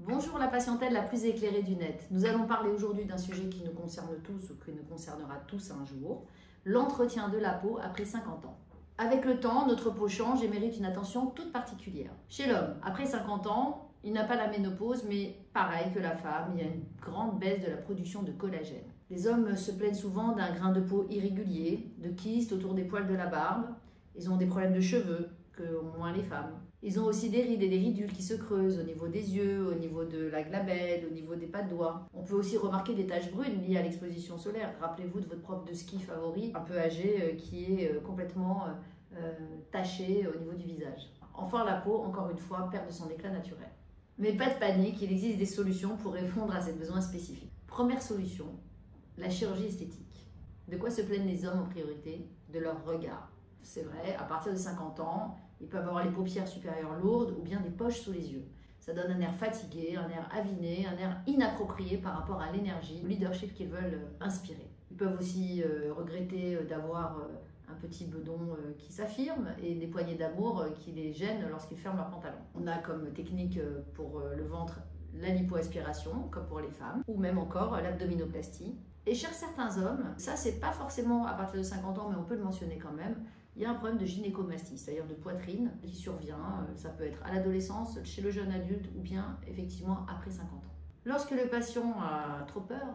Bonjour la patientèle la plus éclairée du net. Nous allons parler aujourd'hui d'un sujet qui nous concerne tous ou qui nous concernera tous un jour, l'entretien de la peau après 50 ans. Avec le temps, notre peau change et mérite une attention toute particulière. Chez l'homme, après 50 ans, il n'a pas la ménopause, mais pareil que la femme, il y a une grande baisse de la production de collagène. Les hommes se plaignent souvent d'un grain de peau irrégulier, de kystes autour des poils de la barbe. Ils ont des problèmes de cheveux, que ont moins les femmes. Ils ont aussi des rides et des ridules qui se creusent au niveau des yeux, au niveau de la glabelle, au niveau des pas de doigts. On peut aussi remarquer des taches brunes liées à l'exposition solaire. Rappelez-vous de votre prof de ski favori, un peu âgé, qui est complètement taché au niveau du visage. Enfin, la peau, encore une fois, perd de son éclat naturel. Mais pas de panique, il existe des solutions pour répondre à ces besoins spécifiques. Première solution, la chirurgie esthétique. De quoi se plaignent les hommes en priorité? De leur regard. C'est vrai, à partir de 50 ans, ils peuvent avoir les paupières supérieures lourdes ou bien des poches sous les yeux. Ça donne un air fatigué, un air aviné, un air inapproprié par rapport à l'énergie, au leadership qu'ils veulent inspirer. Ils peuvent aussi regretter d'avoir un petit bedon qui s'affirme et des poignées d'amour qui les gênent lorsqu'ils ferment leurs pantalons. On a comme technique pour le ventre la lipoaspiration, comme pour les femmes, ou même encore l'abdominoplastie. Et chez certains hommes, ça c'est pas forcément à partir de 50 ans, mais on peut le mentionner quand même, il y a un problème de gynécomastie, c'est-à-dire de poitrine qui survient, ça peut être à l'adolescence, chez le jeune adulte ou bien effectivement après 50 ans. Lorsque le patient a trop peur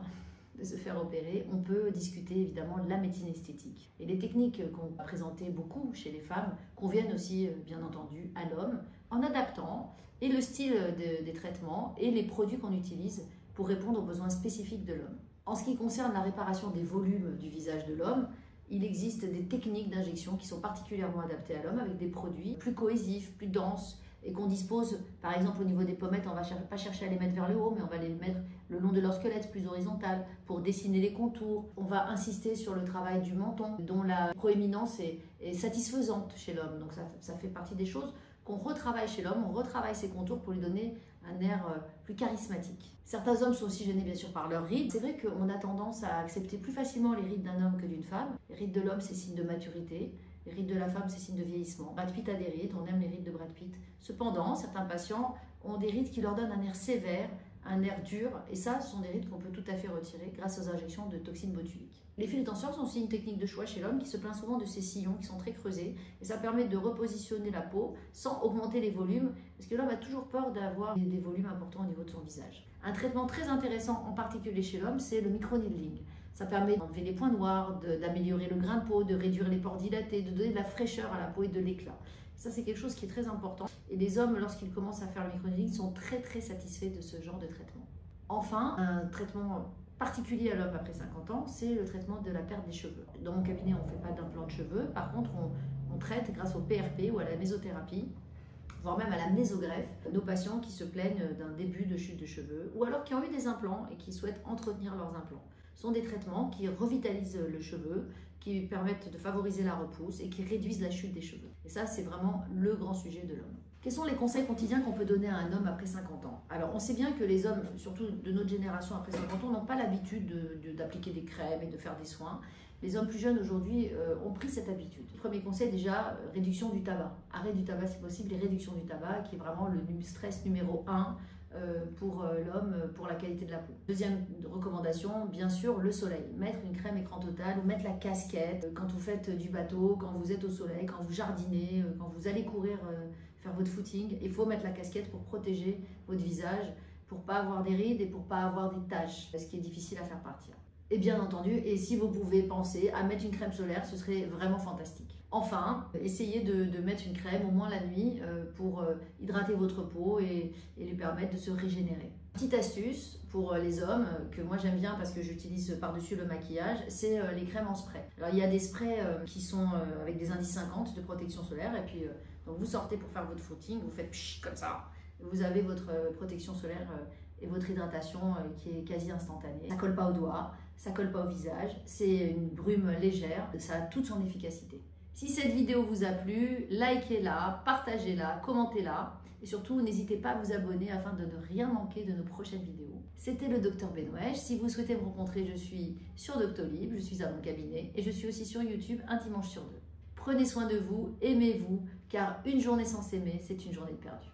de se faire opérer, on peut discuter évidemment de la médecine esthétique. Et les techniques qu'on va présenter beaucoup chez les femmes conviennent aussi bien entendu à l'homme en adaptant et le style des traitements et les produits qu'on utilise pour répondre aux besoins spécifiques de l'homme. En ce qui concerne la réparation des volumes du visage de l'homme, il existe des techniques d'injection qui sont particulièrement adaptées à l'homme avec des produits plus cohésifs, plus denses et qu'on dispose, par exemple au niveau des pommettes, on ne va pas chercher à les mettre vers le haut, mais on va les mettre le long de leur squelette, plus horizontal, pour dessiner les contours. On va insister sur le travail du menton, dont la proéminence est satisfaisante chez l'homme. Donc ça fait partie des choses qu'on retravaille chez l'homme, on retravaille ses contours pour lui donner un air plus charismatique. Certains hommes sont aussi gênés bien sûr par leurs rides. C'est vrai qu'on a tendance à accepter plus facilement les rides d'un homme que d'une femme. Les rides de l'homme, c'est signe de maturité. Les rides de la femme, c'est signe de vieillissement. Brad Pitt a des rides, on aime les rides de Brad Pitt. Cependant, certains patients ont des rides qui leur donnent un air sévère, un air dur, et ça, ce sont des rides qu'on peut tout à fait retirer grâce aux injections de toxines botuliques. Les fils de tension sont aussi une technique de choix chez l'homme qui se plaint souvent de ses sillons qui sont très creusés, et ça permet de repositionner la peau sans augmenter les volumes, parce que l'homme a toujours peur d'avoir des volumes importants au niveau de son visage. Un traitement très intéressant, en particulier chez l'homme, c'est le microneedling. Ça permet d'enlever les points noirs, d'améliorer le grain de peau, de réduire les pores dilatés, de donner de la fraîcheur à la peau et de l'éclat. Ça, c'est quelque chose qui est très important. Et les hommes, lorsqu'ils commencent à faire le microneedling, sont très satisfaits de ce genre de traitement. Enfin, un traitement particulier à l'homme après 50 ans, c'est le traitement de la perte des cheveux. Dans mon cabinet, on ne fait pas d'implant de cheveux. Par contre, on traite grâce au PRP ou à la mésothérapie, voire même à la mésogreffe, nos patients qui se plaignent d'un début de chute de cheveux ou alors qui ont eu des implants et qui souhaitent entretenir leurs implants. Ce sont des traitements qui revitalisent le cheveu, qui permettent de favoriser la repousse et qui réduisent la chute des cheveux. Et ça, c'est vraiment le grand sujet de l'homme. Quels sont les conseils quotidiens qu'on peut donner à un homme après 50 ans? Alors, on sait bien que les hommes, surtout de notre génération après 50 ans, n'ont pas l'habitude d'appliquer des crèmes et de faire des soins. Les hommes plus jeunes aujourd'hui ont pris cette habitude. Premier conseil déjà, réduction du tabac. Arrêt du tabac si possible et réduction du tabac qui est vraiment le stress numéro 1 pour l'homme, pour la qualité de la peau. Deuxième recommandation, bien sûr, le soleil. Mettre une crème écran total ou mettre la casquette quand vous faites du bateau, quand vous êtes au soleil, quand vous jardinez, quand vous allez courir, faire votre footing. Il faut mettre la casquette pour protéger votre visage, pour ne pas avoir des rides et pour ne pas avoir des taches, ce qui est difficile à faire partir. Et bien entendu, et si vous pouvez penser à mettre une crème solaire, ce serait vraiment fantastique. Enfin, essayez de mettre une crème au moins la nuit pour hydrater votre peau et lui permettre de se régénérer. Petite astuce pour les hommes que moi j'aime bien parce que j'utilise par-dessus le maquillage, c'est les crèmes en spray. Alors il y a des sprays qui sont avec des indices 50 de protection solaire et puis donc vous sortez pour faire votre footing, vous faites psh, comme ça, vous avez votre protection solaire et votre hydratation qui est quasi instantanée. Ça colle pas aux doigts, ça colle pas au visage, c'est une brume légère, ça a toute son efficacité. Si cette vidéo vous a plu, likez-la, partagez-la, commentez-la et surtout n'hésitez pas à vous abonner afin de ne rien manquer de nos prochaines vidéos. C'était le Dr Benwesh. Si vous souhaitez me rencontrer, je suis sur Doctolib, je suis à mon cabinet et je suis aussi sur YouTube un dimanche sur deux. Prenez soin de vous, aimez-vous, car une journée sans s'aimer, c'est une journée perdue.